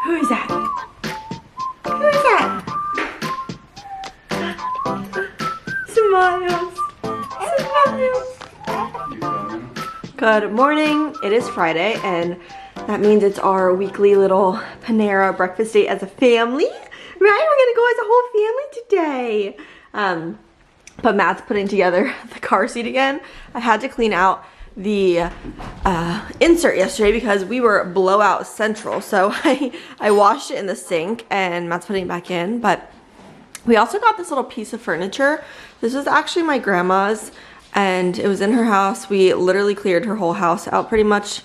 Who is that? Who is that? Smiles. Smiles. Good morning. It is Friday, and that means it's our weekly little Panera breakfast date as a family. Right? We're gonna go as a whole family today. But Matt's putting together the car seat again. I had to clean out the insert yesterday because we were blowout central. So I washed it in the sink and Matt's putting it back in. But we also got this little piece of furniture. This was actually my grandma's and it was in her house. We literally cleared her whole house out pretty much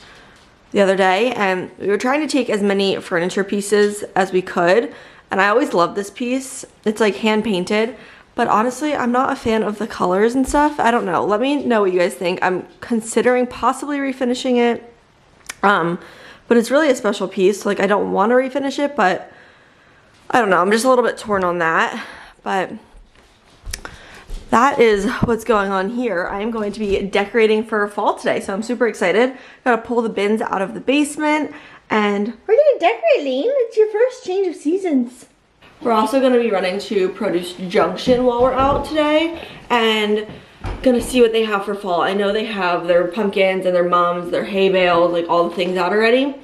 the other day, and we were trying to take as many furniture pieces as we could. And I always loved this piece. It's like hand painted, but honestly, I'm not a fan of the colors and stuff. I don't know. Let me know what you guys think. I'm considering possibly refinishing it. But it's really a special piece. Like, I don't want to refinish it, but I don't know. I'm just a little bit torn on that. But that is what's going on here. I am going to be decorating for fall today, so I'm super excited. Gotta pull the bins out of the basement, and we're gonna decorate, Lean. It's your first change of seasons. We're also gonna be running to Produce Junction while we're out today, and gonna see what they have for fall. I know they have their pumpkins and their mums, their hay bales, like all the things out already.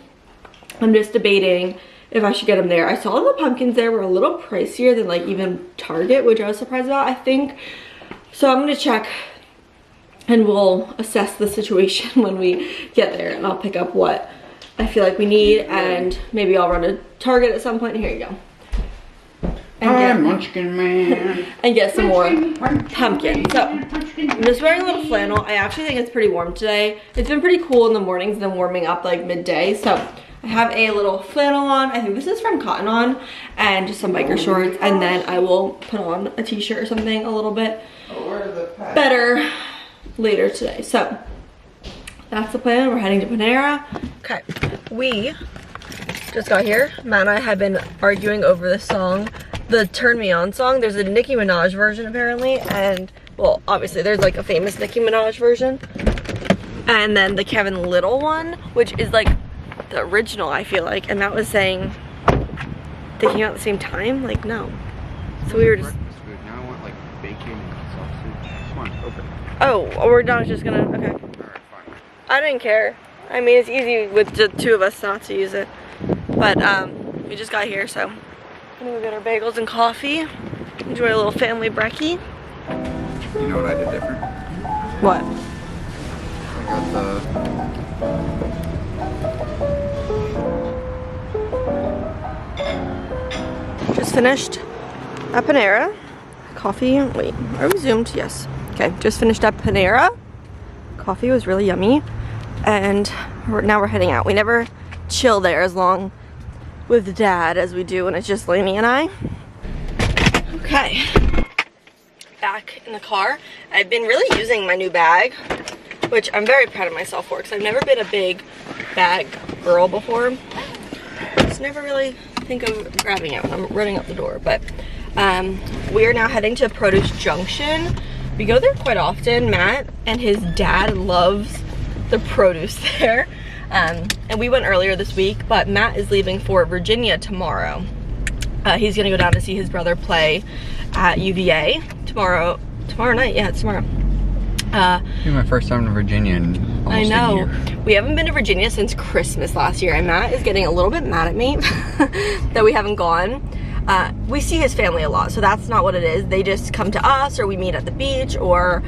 I'm just debating if I should get them there. I saw the pumpkins there were a little pricier than like even Target, which I was surprised about, I think. So I'm gonna check and we'll assess the situation when we get there, and I'll pick up what I feel like we need, and maybe I'll run to Target at some point. Here you go. And Munchkin Man. And get some more pumpkin. So I'm just wearing a little flannel. I actually think it's pretty warm today. It's been pretty cool in the mornings, then warming up like midday. So I have a little flannel on. I think this is from Cotton On, and just some biker shorts, and then I will put on a t-shirt or something a little bit better later today. So that's the plan. We're heading to Panera. Okay, we just got here. Matt and I have been arguing over this song, the Turn Me On song. There's a Nicki Minaj version apparently, and well, obviously there's like a famous Nicki Minaj version, and then the Kevin Little one, which is like the original, I feel like. And Matt was saying they came out at the same time. Like, no. So we were just, now I want like bacon and sausage. Come on, open. oh, we're not just gonna, okay. Alright, fine. I didn't care. I mean, it's easy with the two of us not to use it. But we just got here, so I'm gonna go get our bagels and coffee. Enjoy a little family brekkie. You know what I did different? What? I got Just finished at Panera. Coffee, wait, are we zoomed? Yes. Okay, just finished at Panera. Coffee was really yummy. And now we're heading out. We never chill there as long with Dad as we do when it's just Lainey and I. Okay, back in the car. I've been really using my new bag, which I'm very proud of myself for, because I've never been a big bag girl before. Just never really think of grabbing it when I'm running up the door. But we are now heading to Produce Junction. We go there quite often. Matt and his dad loves the produce there. And we went earlier this week, but Matt is leaving for Virginia tomorrow. He's gonna go down to see his brother play at UVA tomorrow night. Yeah, it's tomorrow. This is my first time in Virginia in almost I know. a year. We haven't been to Virginia since Christmas last year, and Matt is getting a little bit mad at me that we haven't gone. We see his family a lot, so that's not what it is. They just come to us, or we meet at the beach, or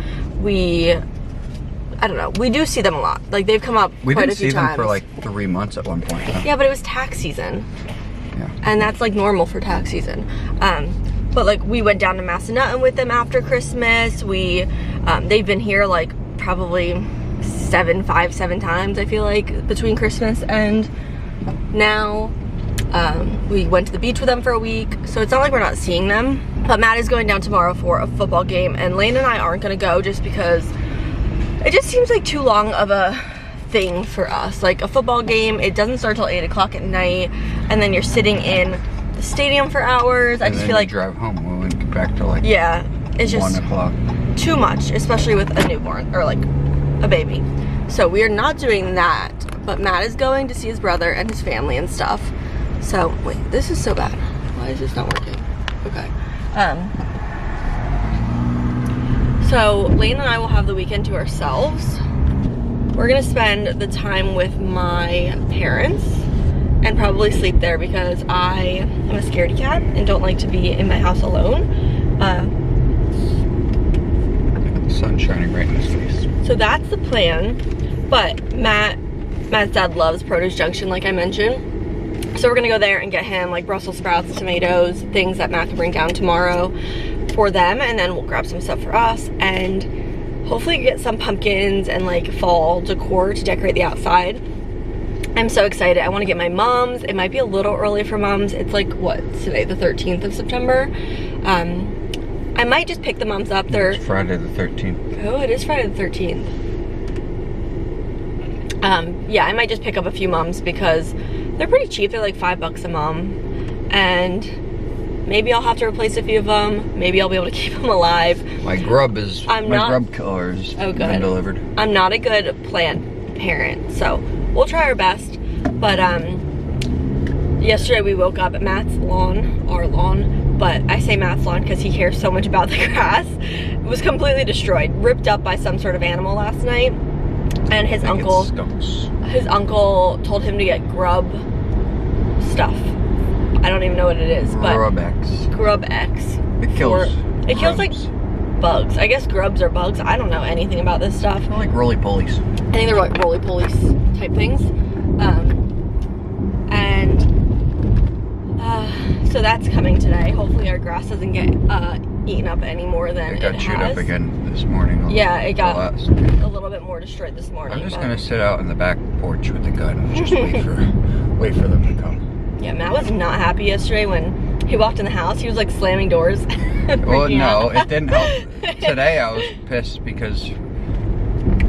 I don't know. We do see them a lot. Like, they've come up quite a few times. We didn't see them for like 3 months at one point. Yeah, but it was tax season. Yeah. And that's like normal for tax season. But like, we went down to Massanutten with them after Christmas. They've been here like probably 7 times, I feel like, between Christmas and now. We went to the beach with them for a week, so it's not like we're not seeing them. But Matt is going down tomorrow for a football game, and Lane and I aren't gonna go just because it just seems like too long of a thing for us. Like, a football game, it doesn't start till 8 o'clock at night, and then you're sitting in the stadium for hours. I just feel like drive home. We wouldn't get back till like, yeah, it's just 1 o'clock. Too much, especially with a newborn or like a baby. So we are not doing that, but Matt is going to see his brother and his family and stuff. So, wait, this is so bad. Why is this not working? Okay. So, Lane and I will have the weekend to ourselves. We're gonna spend the time with my parents and probably sleep there because I am a scaredy cat and don't like to be in my house alone. The sun's shining right in his face. So that's the plan, but Matt's dad loves Produce Junction, like I mentioned. So we're gonna go there and get him like Brussels sprouts, tomatoes, things that Matt can bring down tomorrow for them, and then we'll grab some stuff for us and hopefully get some pumpkins and like fall decor to decorate the outside. I'm so excited. I want to get my mom's. It might be a little early for mom's. It's like, what, today, the 13th of September? I might just pick the moms up. It's Friday the 13th. Oh, it is Friday the 13th. Yeah, I might just pick up a few moms because they're pretty cheap. They're like $5 a mom. And maybe I'll have to replace a few of them. Maybe I'll be able to keep them alive. My grub killer has been delivered. I'm not a good plant parent, so we'll try our best. But yesterday we woke up at Matt's lawn, our lawn, but I say Matt's lawn because he cares so much about the grass. It was completely destroyed, ripped up by some sort of animal last night. And his uncle told him to get grub stuff. I don't even know what it is, but Grub X. Grub X. It kills like bugs. I guess grubs are bugs. I don't know anything about this stuff. They're like roly-polies. I think they're like roly-polies type things. So that's coming today. Hopefully our grass doesn't get eaten up any more than it has. It got chewed up again this morning. Yeah, it got a little bit more destroyed this morning. I'm just gonna sit out in the back porch with the gun and just wait for them to come. Yeah, Matt was not happy yesterday when he walked in the house. He was like slamming doors. Well, no, it didn't help. Today I was pissed because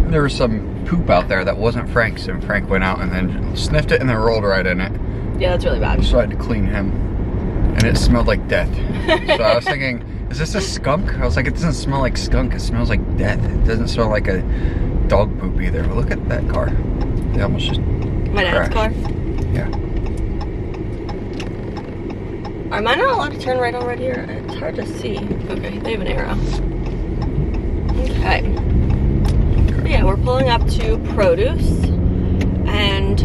there was some poop out there that wasn't Frank's, and Frank went out and then sniffed it and then rolled right in it. Yeah, that's really bad. So I had to clean him, and it smelled like death. So I was thinking, is this a skunk? I was like, it doesn't smell like skunk, it smells like death. It doesn't smell like a dog poop either. But look at that car. They almost just My dad's car? Yeah. Am I not allowed to turn right on right here? It's hard to see. Okay, they have an arrow. Okay. Yeah, we're pulling up to Produce and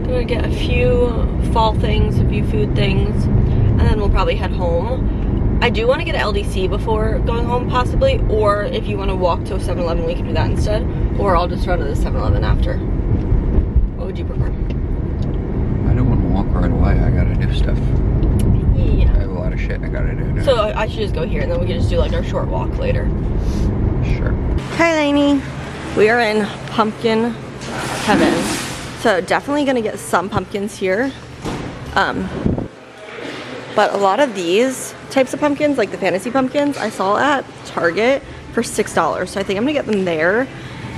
gonna get a few fall things, a few food things, and then we'll probably head home. I do want to get an LDC before going home possibly, or if you want to walk to a 7-Eleven we can do that instead, or I'll just run to the 7-Eleven after. What would you prefer? I don't want to walk right away. I gotta do stuff. Yeah. I have a lot of shit I gotta do now. So I should just go here and then we can just do like our short walk later. Sure. Hi, Lainey. We are in pumpkin heaven. So definitely gonna get some pumpkins here. But a lot of these types of pumpkins, like the fantasy pumpkins, I saw at Target for $6. So I think I'm gonna get them there.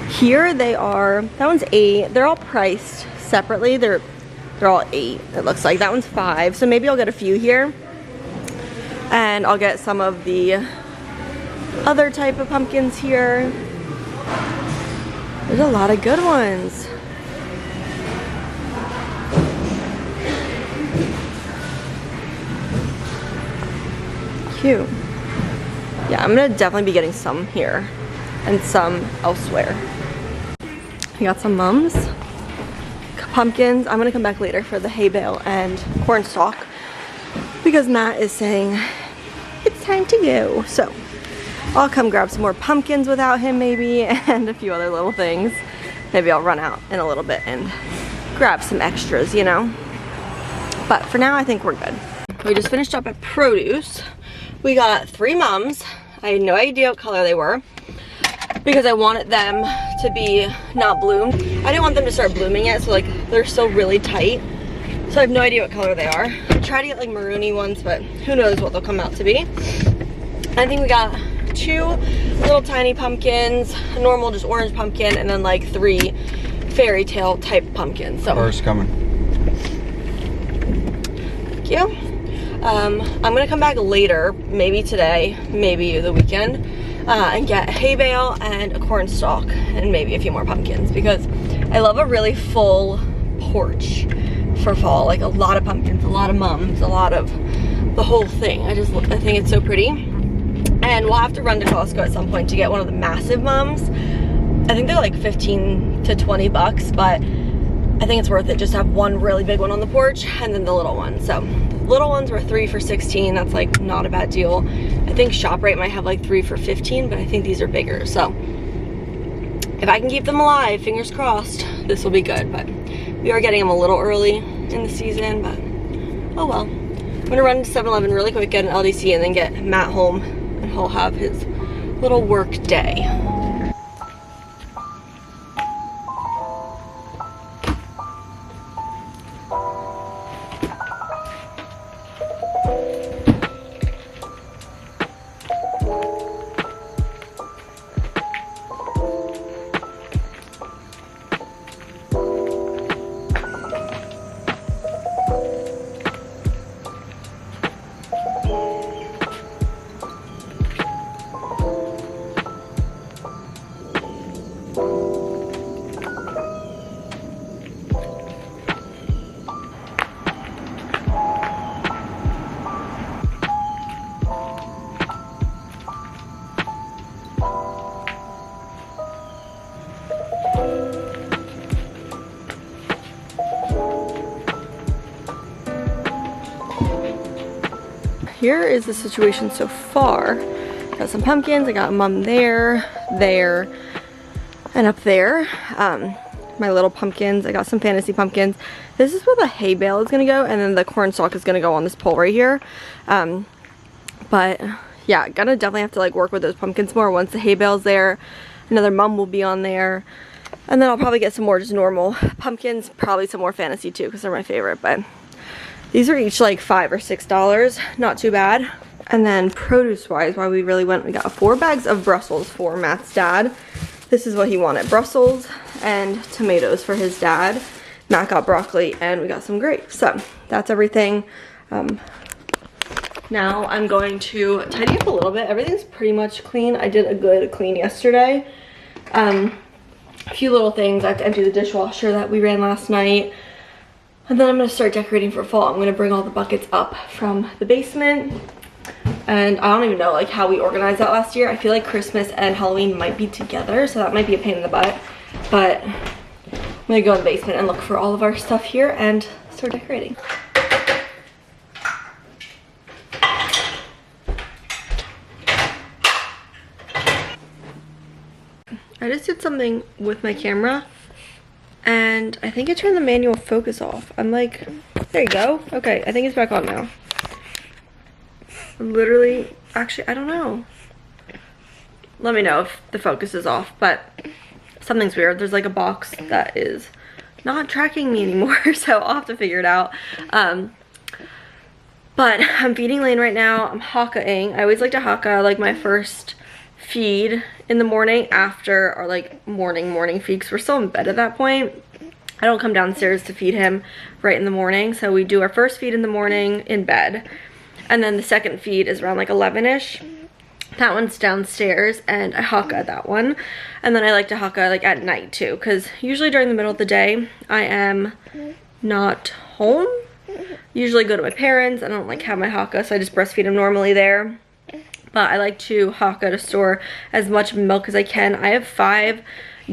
Here they are, that one's $8. They're all priced separately. They're all $8, it looks like. That one's $5. So maybe I'll get a few here. And I'll get some of the other type of pumpkins here. There's a lot of good ones. Cute. Yeah, I'm gonna definitely be getting some here and some elsewhere. We got some mums, pumpkins. I'm gonna come back later for the hay bale and corn stalk because Matt is saying it's time to go. So I'll come grab some more pumpkins without him maybe, and a few other little things. Maybe I'll run out in a little bit and grab some extras, you know. But for now, I think we're good. We just finished up at Produce. We got 3 mums. I had no idea what color they were because I wanted them to be not bloomed. I didn't want them to start blooming yet, so like they're still really tight. So I have no idea what color they are. I tried to get like maroony ones, but who knows what they'll come out to be. I think we got 2 little tiny pumpkins, a normal just orange pumpkin, and then like 3 fairy tale type pumpkins. So Car's coming. Thank you. I'm gonna come back later, maybe today, maybe the weekend, and get a hay bale and a corn stalk and maybe a few more pumpkins because I love a really full porch for fall. Like a lot of pumpkins, a lot of mums, a lot of the whole thing. I think it's so pretty. And we'll have to run to Costco at some point to get one of the massive mums. I think they're like 15 to 20 bucks, but I think it's worth it just to have one really big one on the porch and then the little one. So little ones were 3 for $16. That's like not a bad deal. I think ShopRite might have like 3 for $15, but I think these are bigger. So if I can keep them alive, fingers crossed, this will be good. But we are getting them a little early in the season, but oh well. I'm gonna run to 7-Eleven really quick, get an LDC, and then get Matt home, and he'll have his little work day. Here is the situation so far. Got some pumpkins, I got mum there, and up there. My little pumpkins, I got some fantasy pumpkins. This is where the hay bale is gonna go, and then the corn stalk is gonna go on this pole right here. But yeah, gonna definitely have to like work with those pumpkins more once the hay bale's there. Another mum will be on there. And then I'll probably get some more just normal pumpkins, probably some more fantasy too, because they're my favorite. But these are each like $5 or $6, not too bad. And then produce wise, while we really went, we got 4 bags of Brussels for Matt's dad. This is what he wanted, Brussels and tomatoes for his dad. Matt got broccoli and we got some grapes. So that's everything. Now I'm going to tidy up a little bit. Everything's pretty much clean. I did a good clean yesterday. A few little things. I have to empty the dishwasher that we ran last night. And then I'm going to start decorating for fall. I'm going to bring all the buckets up from the basement. And I don't even know like how we organized that last year. I feel like Christmas and Halloween might be together, so that might be a pain in the butt. But I'm going to go in the basement and look for all of our stuff here and start decorating. I just did something with my camera. And I think I turned the manual focus off. I'm like, there you go. Okay, I think it's back on now. Literally, actually, I don't know. Let me know if the focus is off, but something's weird. There's like a box that is not tracking me anymore, so I'll have to figure it out. But I'm feeding Lane right now. I'm haka-ing. I always like to haka like my first feed in the morning after our like morning feed, because we're still in bed at that point. I don't come downstairs to feed him right in the morning, so we do our first feed in the morning in bed, and then the second feed is around like 11ish. That one's downstairs and I haka that one, and then I like to haka like at night too, because usually during the middle of the day I am not home. Usually go to my parents. I don't like have my haka, so I just breastfeed him normally there. But I like to haka to store as much milk as I can. I have 5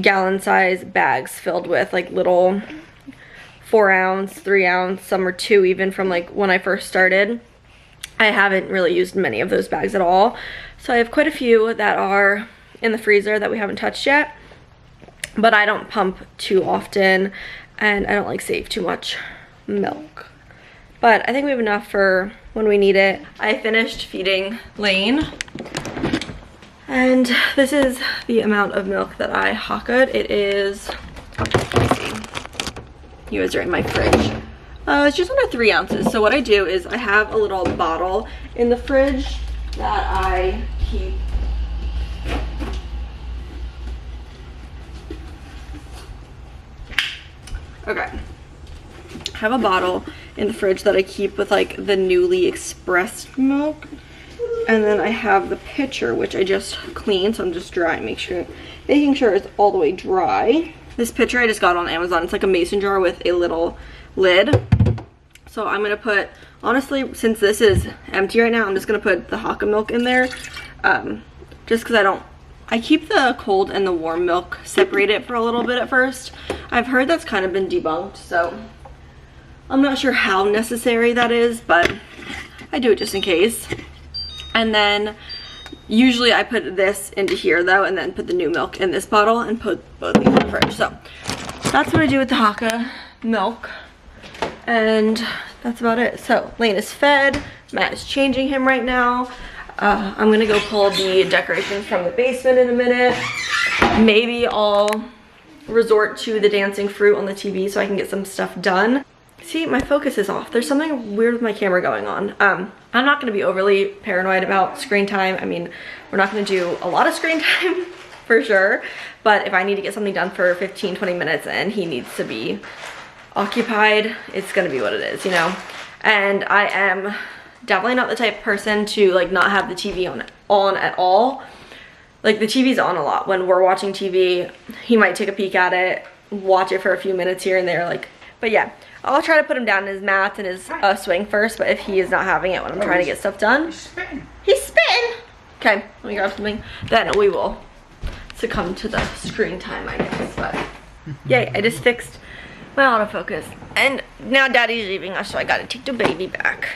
gallon size bags filled with like little 4 ounce, 3 ounce, some are 2 even from like when I first started. I haven't really used many of those bags at all. So I have quite a few that are in the freezer that we haven't touched yet. But I don't pump too often and I don't like save too much milk. But I think we have enough for when we need it. I finished feeding Lane. And this is the amount of milk that I haka'd. It is, let me see. You guys are in my fridge. It's just under 3 ounces. So what I do is I have a little bottle in the fridge that I keep. Okay. I have a bottle in the fridge that I keep with like the newly expressed milk, and then I have the pitcher which I just cleaned, so I'm just making sure it's all the way dry. This pitcher I just got on Amazon. It's like a mason jar with a little lid, So I'm gonna put, honestly, since this is empty right now, I'm just gonna put the Hakka milk in there. Just because I keep the cold and the warm milk separated for a little bit at first. I've heard that's kind of been debunked, so I'm not sure how necessary that is, but I do it just in case. And then usually I put this into here though, and then put the new milk in this bottle and put both these in the fridge. So that's what I do with the Hakka milk. And that's about it. So Lane is fed. Matt is changing him right now. I'm gonna go pull the decorations from the basement in a minute. Maybe I'll resort to the dancing fruit on the TV so I can get some stuff done. See, my focus is off. There's something weird with my camera going on. I'm not gonna be overly paranoid about screen time. I mean, we're not gonna do a lot of screen time for sure, but if I need to get something done for 15-20 minutes and he needs to be occupied, it's gonna be what it is, you know? And I am definitely not the type of person to like not have the TV on at all. Like the TV's on a lot. When we're watching TV, he might take a peek at it, watch it for a few minutes here and there, like, but yeah. I'll try to put him down in his mats and his swing first, but if he is not having it when I'm trying to get stuff done. He's spitting. He's spitting! Okay, let me grab something. Then we will succumb to the screen time, I guess, but yay, I just fixed my autofocus. And now Daddy's leaving us, so I gotta take the baby back.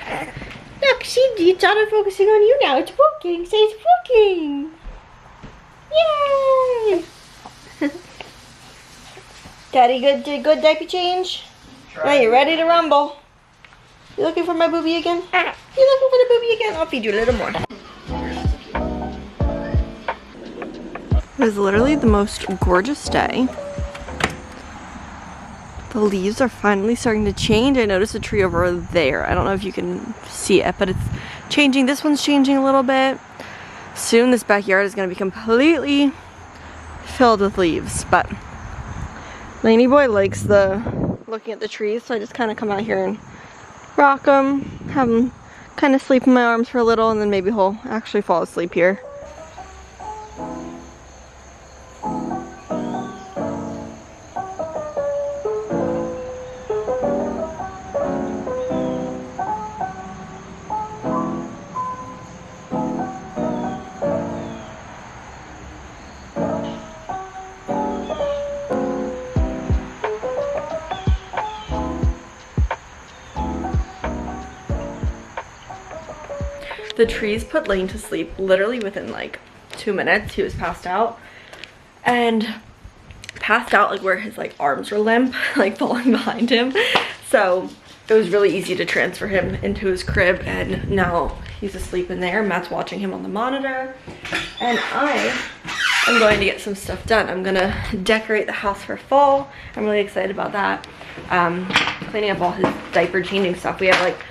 Look, see, it's autofocusing on you now. It's working. Say it's working. Yay! Daddy, good diaper change? Now you're ready to rumble. You looking for my booby again? You looking for the booby again? I'll feed you a little more. It was literally the most gorgeous day. The leaves are finally starting to change. I noticed a tree over there. I don't know if you can see it, but it's changing. This one's changing a little bit. Soon this backyard is going to be completely filled with leaves, but Laney boy likes looking at the trees, so I just kind of come out here and rock him, have him kind of sleep in my arms for a little, and then maybe he'll actually fall asleep here. The trees put Lane to sleep literally within like 2 minutes. He was passed out, and passed out like where his like arms were limp, like falling behind him. So it was really easy to transfer him into his crib, and now he's asleep in there. Matt's watching him on the monitor, and I am going to get some stuff done. I'm gonna decorate the house for fall. I'm really excited about that. Cleaning up all his diaper changing stuff. We have like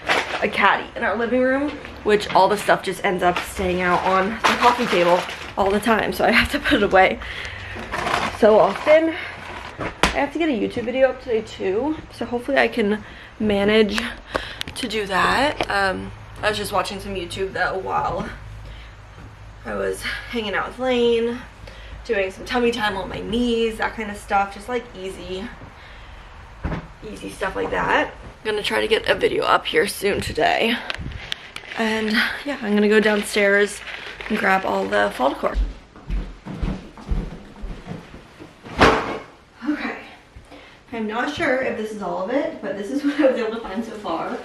a caddy in our living room, which all the stuff just ends up staying out on the coffee table all the time, so I have to put it away so often. I have to get a YouTube video up today too, so hopefully I can manage to do that. I was just watching some YouTube though while I was hanging out with Lane, doing some tummy time on my knees, that kind of stuff, just like easy stuff like that. I'm gonna try to get a video up here soon today. And yeah, I'm gonna go downstairs and grab all the fall decor. Okay, I'm not sure if this is all of it, but this is what I was able to find so far.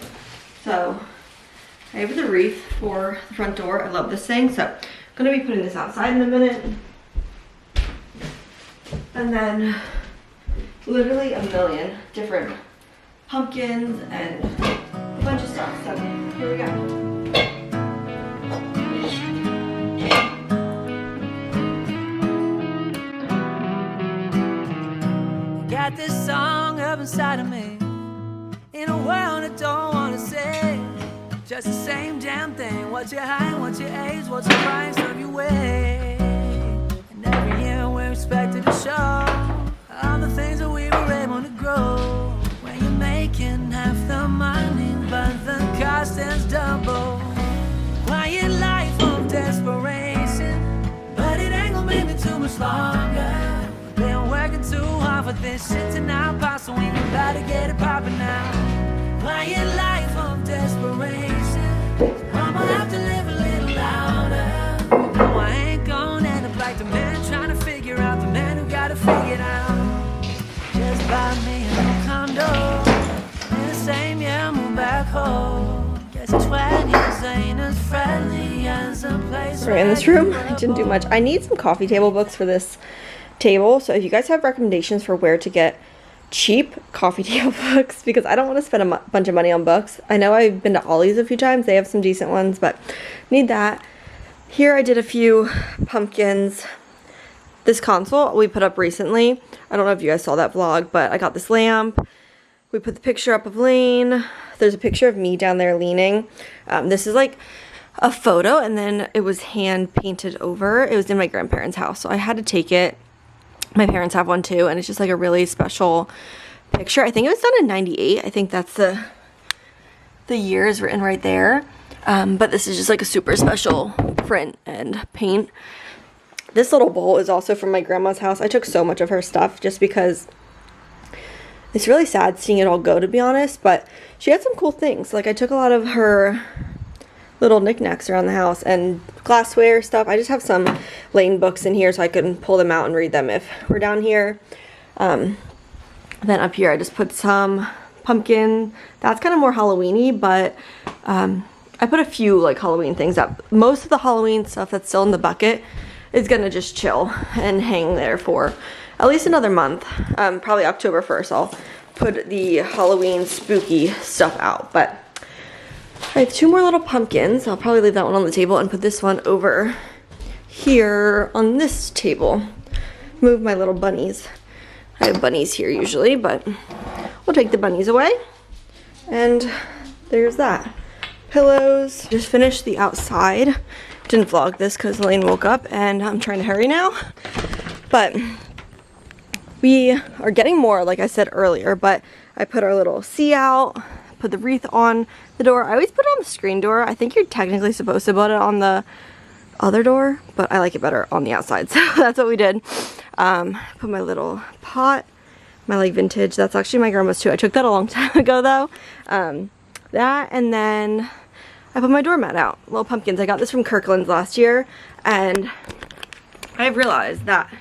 So I have the wreath for the front door. I love this thing, so I'm gonna be putting this outside in a minute. And then literally a million different pumpkins and a bunch of stuff. So here we go. Got this song up inside of me, in a world I don't wanna say, just the same damn thing. What's your height, what's your age, what's the price of your way? And every year we're expected to show all the things that we were able to grow. When you're making half the money, but the cost is double. Quiet life of desperation, but it ain't gonna make me too much longer. Been working too hard for this shit to not pop, so we gotta get it poppin' now. trying life of desperation. I'ma have to live a little louder. No, I ain't gonna end up like the man trying to figure out the man who got to figure it out. Just buy me a new condo in the same year, move back home. Guess 20s ain't as friendly as a place. Right in this room, I didn't do much. I need some coffee table books for this table, so if you guys have recommendations for where to get cheap coffee table books, because I don't want to spend a bunch of money on books. I know I've been to Ollie's a few times, they have some decent ones, but need that. Here I did a few pumpkins. This console we put up recently. I don't know if you guys saw that vlog, but I got this lamp. We put the picture up of Lane. There's a picture of me down there leaning. This is like a photo, and then it was hand painted over. It was in my grandparents' house, so I had to take it. My parents have one too, and it's just like a really special picture. I think it was done in 98. I think that's the year is written right there. But this is just like a super special print and paint. This little bowl is also from my grandma's house. I took so much of her stuff just because it's really sad seeing it all go, to be honest, but she had some cool things. Like I took a lot of her little knickknacks around the house and glassware stuff. I just have some Lane books in here so I can pull them out and read them if we're down here. Then up here I just put some pumpkin. That's kind of more Halloween-y, but I put a few like Halloween things up. Most of the Halloween stuff that's still in the bucket is gonna just chill and hang there for at least another month. Probably October 1st I'll put the Halloween spooky stuff out, but I have two more little pumpkins. I'll probably leave that one on the table and put this one over here on this table. Move my little bunnies. I have bunnies here usually, but we'll take the bunnies away. And there's that. Pillows. Just finished the outside. Didn't vlog this because Lane woke up and I'm trying to hurry now. But we are getting more, like I said earlier, but I put our little C out. Put the wreath on the door. I always put it on the screen door. I think you're technically supposed to put it on the other door, but I like it better on the outside, so that's what we did. Put my little pot, my like vintage. That's actually my grandma's too. I took that a long time ago though. That, and then I put my doormat out. Little pumpkins. I got this from Kirkland's last year, and I realized that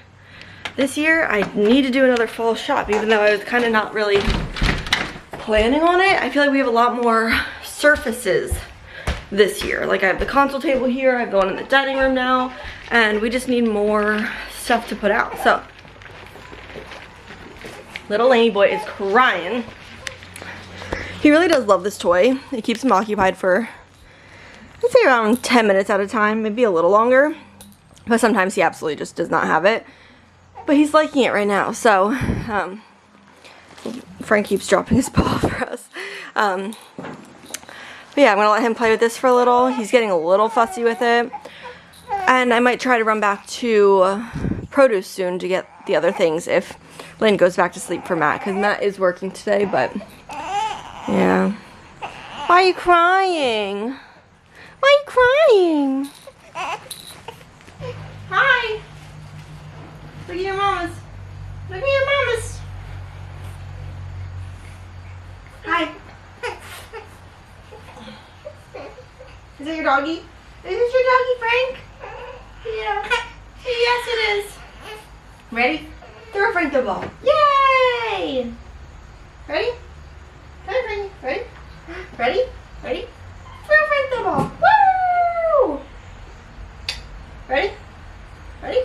this year I need to do another fall shop, even though I was kind of not really planning on it. I feel like we have a lot more surfaces this year. Like I have the console table here, I have the one in the dining room now, and we just need more stuff to put out. So little Laney boy is crying. He really does love this toy. It keeps him occupied for, I'd say, around 10 minutes at a time, maybe a little longer, but sometimes he absolutely just does not have it. But he's liking it right now, so Frank keeps dropping his ball for us. But yeah, I'm gonna let him play with this for a little. He's getting a little fussy with it. And I might try to run back to produce soon to get the other things if Lynn goes back to sleep for Matt, because Matt is working today, but yeah. Why are you crying? Why are you crying? Hi. Look at your mamas. Look at your mamas. Hi. Is that your doggy? Is this your doggy, Frank? Yeah. Yes, it is. Ready? Throw Frank the ball. Yay! Ready? Come on, Frank. Ready? Ready? Ready? Throw Frank the ball. Woo! Ready? Ready?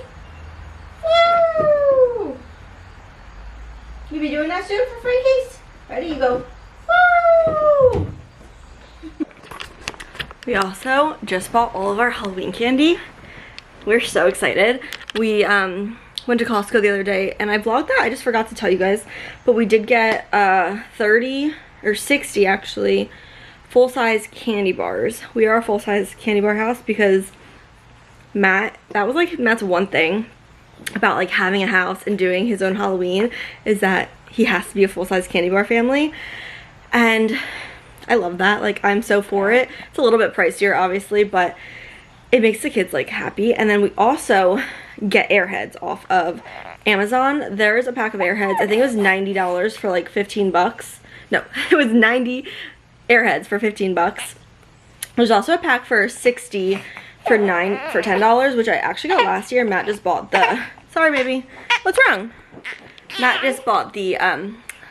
Woo! You be doing that soon for Frankie's? Ready? You go. Woo! We also just bought all of our Halloween candy. We're so excited. We went to Costco the other day, and I vlogged that. I just forgot to tell you guys, but we did get 30 or 60 actually full-size candy bars. We are a full-size candy bar house because Matt, that was like Matt's one thing about like having a house and doing his own Halloween, is that he has to be a full-size candy bar family, and I love that. Like, I'm so for it. It's a little bit pricier obviously, but it makes the kids like happy. And then we also get Airheads off of Amazon. There's a pack of Airheads, I think it was $90 for like 15 bucks. No, it was 90 Airheads for 15 bucks. There's also a pack for 60 for $10, which I actually got last year. Matt just bought the, sorry baby, what's wrong? Matt just bought the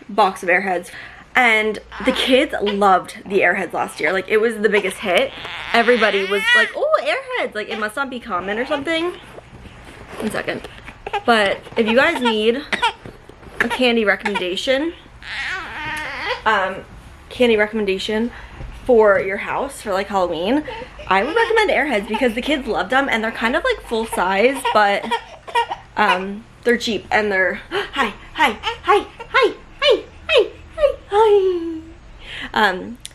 box of Airheads. And the kids loved the Airheads last year. Like, it was the biggest hit. Everybody was like, oh, Airheads. Like, it must not be common or something. 1 second. But if you guys need a candy recommendation for your house for like Halloween, I would recommend Airheads because the kids loved them and they're kind of like full size, but they're cheap and they're hi.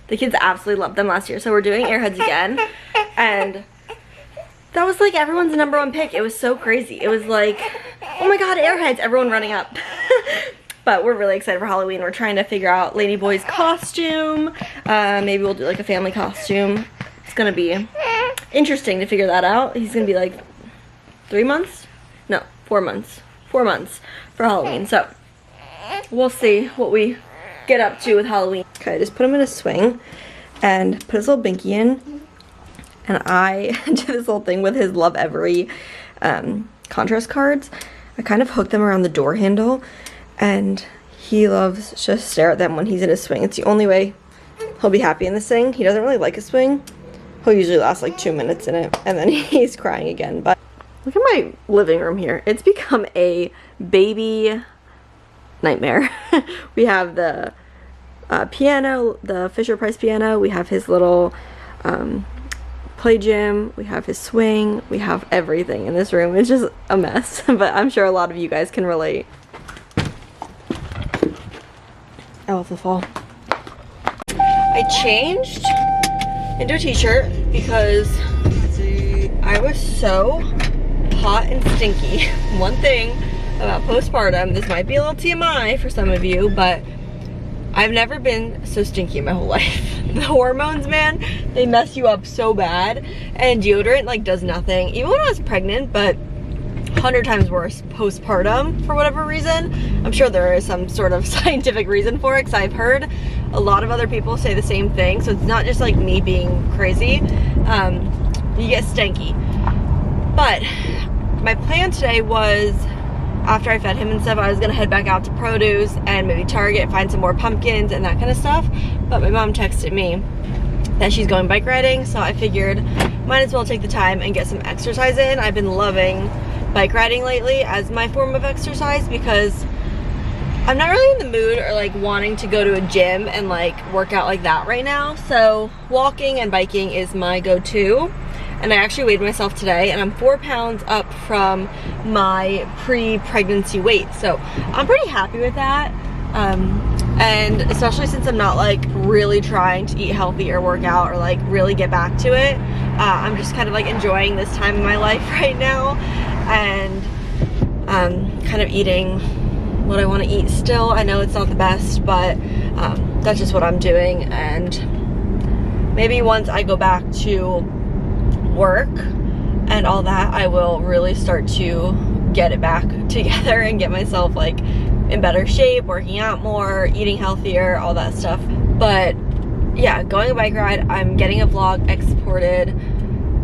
The kids absolutely loved them last year, so we're doing Airheads again, and that was like everyone's #1 pick. It was so crazy. It was like, oh my god, Airheads, everyone running up. But we're really excited for Halloween. We're trying to figure out Lady Boy's costume. Maybe we'll do like a family costume. It's gonna be interesting to figure that out. He's gonna be like 3 months? No, 4 months. 4 months for Halloween, so we'll see what we get up to with Halloween. Okay, I just put him in a swing and put his little binky in, and I did this whole thing with his Love Every contrast cards. I kind of hooked them around the door handle, and he loves to just stare at them when he's in his swing. It's the only way he'll be happy in this thing. He doesn't really like a swing. He'll usually last like 2 minutes in it, and then he's crying again. But look at my living room here. It's become a baby nightmare. We have the piano, the Fisher-Price piano. We have his little play gym. We have his swing. We have everything in this room. It's just a mess, but I'm sure a lot of you guys can relate. Oh, it's a fall. I changed into a t-shirt because I was so hot and stinky. One thing about postpartum, this might be a little TMI for some of you, but I've never been so stinky in my whole life. The hormones, man, they mess you up so bad, and deodorant like does nothing. Even when I was pregnant, but 100 times worse postpartum for whatever reason. I'm sure there is some sort of scientific reason for it, because I've heard a lot of other people say the same thing, so it's not just like me being crazy. You get stanky. But my plan today was, after I fed him and stuff, I was gonna head back out to produce and maybe Target, find some more pumpkins and that kind of stuff. But my mom texted me that she's going bike riding, so I figured might as well take the time and get some exercise in. I've been loving bike riding lately as my form of exercise because I'm not really in the mood or like wanting to go to a gym and like work out like that right now. So walking and biking is my go-to. And I actually weighed myself today, and I'm 4 pounds up from my pre-pregnancy weight. So I'm pretty happy with that. And especially since I'm not like really trying to eat healthy or work out or like really get back to it. I'm just kind of like enjoying this time in my life right now, and kind of eating what I want to eat still. I know it's not the best, but that's just what I'm doing. And maybe once I go back to work and all that, I will really start to get it back together and get myself like in better shape, working out more, eating healthier, all that stuff. But yeah, going a bike ride. I'm getting a vlog exported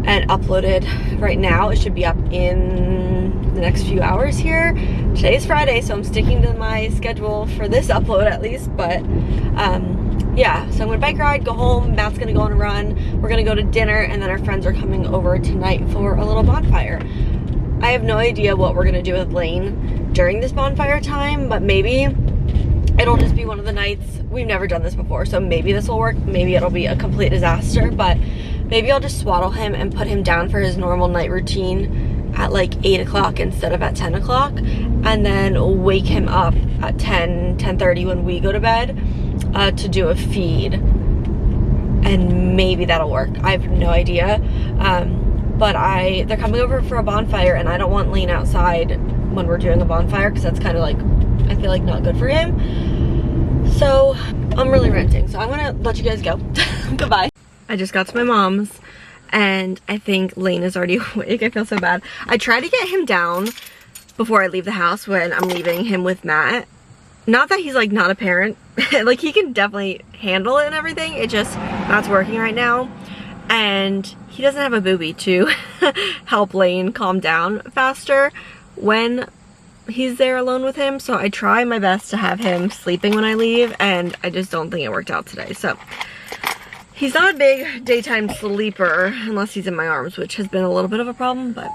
and uploaded right now. It should be up in the next few hours here. Today is Friday, so I'm sticking to my schedule for this upload at least. But yeah, so I'm gonna bike ride, go home, Matt's gonna go on a run, we're gonna go to dinner, and then our friends are coming over tonight for a little bonfire. I have no idea what we're gonna do with Lane during this bonfire time, but maybe it'll just be one of the nights. We've never done this before, so maybe this will work, maybe it'll be a complete disaster, but maybe I'll just swaddle him and put him down for his normal night routine at like 8 o'clock instead of at 10 o'clock, and then wake him up at 10:30 when we go to bed to do a feed, and maybe that'll work. I have no idea. But they're coming over for a bonfire, and I don't want Lane outside when we're doing a bonfire because that's kind of like, I feel like not good for him. So I'm really ranting, so I'm gonna let you guys go. Goodbye. I just got to my mom's, and I think Lane is already awake. I feel so bad. I try to get him down before I leave the house when I'm leaving him with Matt. Not that he's like not a parent like he can definitely handle it and everything. It just not working right now. And he doesn't have a booby to help Lane calm down faster when he's there alone with him. So I try my best to have him sleeping when I leave, and I just don't think it worked out today. So he's not a big daytime sleeper unless he's in my arms, which has been a little bit of a problem, but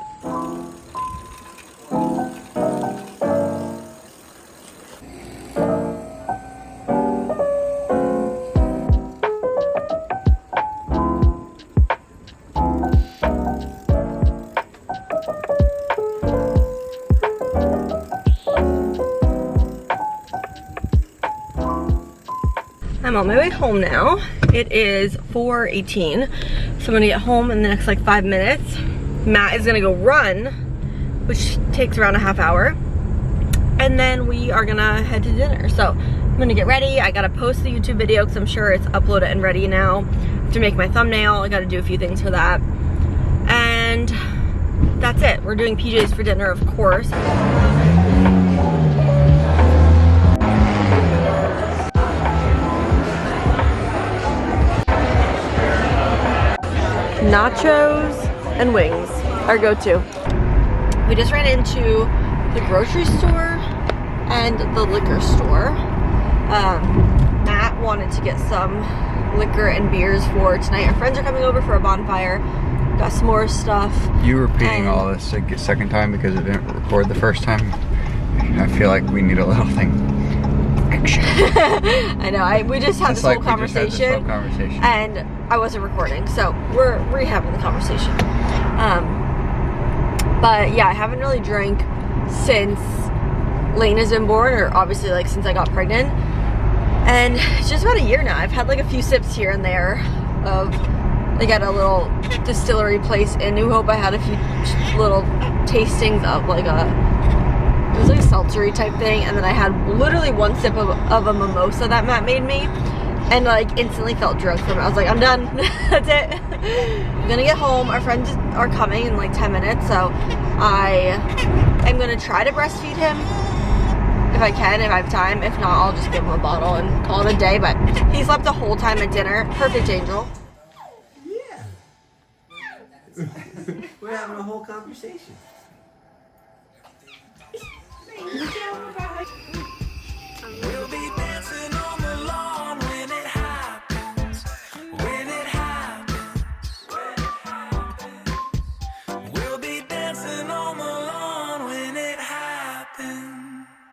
I'm on my way home now. It is 4:18, so I'm gonna get home in the next like 5 minutes. Matt is gonna go run, which takes around a half hour, and then we are gonna head to dinner. So I'm gonna get ready. I gotta post the YouTube video because I'm sure it's uploaded and ready now. I have to make my thumbnail. I gotta do a few things for that, and that's it. We're doing PJs for dinner, of course. Nachos and wings, our go-to. We just ran into the grocery store and the liquor store. Matt wanted to get some liquor and beers for tonight. Our friends are coming over for a bonfire. Got some more stuff. You repeating all this a second time because it didn't record the first time. I feel like we need a little thing. I know, we just had this whole conversation, and I wasn't recording, so we're rehabbing the conversation. But yeah, I haven't really drank since Lane has been born, or obviously like since I got pregnant, and it's just about a year now. I've had like a few sips here and there of, like at a little distillery place in New Hope, I had a few little tastings of like it was like a seltzery type thing, and then I had literally one sip of a mimosa that Matt made me, and like instantly felt drunk from it. I was like, I'm done. That's it. I'm gonna get home. Our friends are coming in like 10 minutes, so I am gonna try to breastfeed him if I can, if I have time. If not, I'll just give him a bottle and call it a day. But he slept the whole time at dinner. Perfect angel. Yeah. We're having a whole conversation.